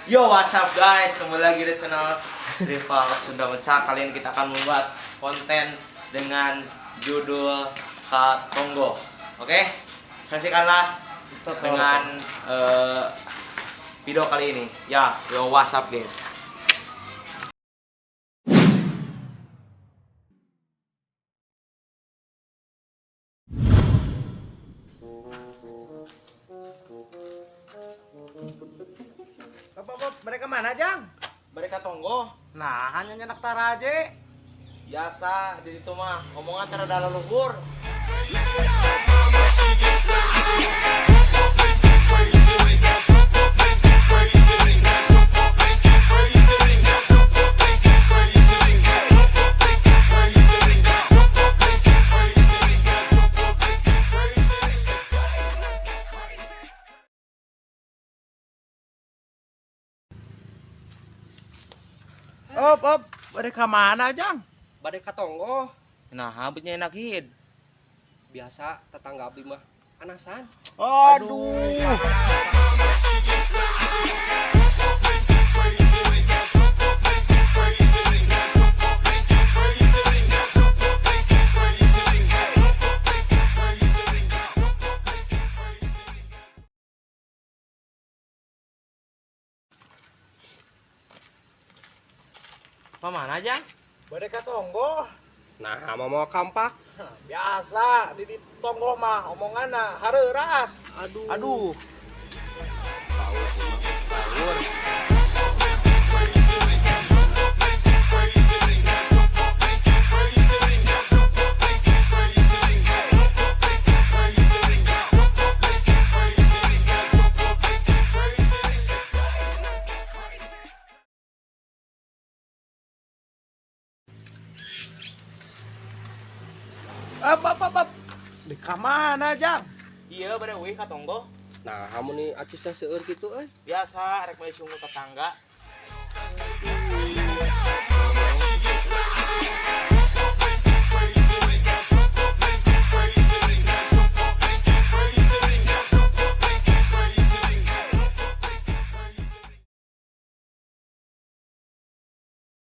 Yo, what's up guys? Kembali lagi di channel Rival Sunda Mencak. Kali ini kita akan membuat konten dengan judul Katonggo. Oke? Saksikanlah dengan video kali ini. Ya, yo what's up guys? Bapak, mereka mana, Jang? Mereka tonggo. Nah, hanya nyenak taraje. Biasa di situ mah omongan terada leluhur. Op, mereka mana, Jang? Badai katonggo Nah, habisnya enak hid. biasa tetangga abdi mah anasan. Aduh. Mana aja? Badai katonggo. Nah, mau kampak. Biasa di tonggo mah omonganna hareuras. Aduh. Op. Di kamana, Jang? Iya, bade wih katonggo. Nah, kamu nih acis teh seueur kitu euy. Biasa rek meuli sungguh tetangga.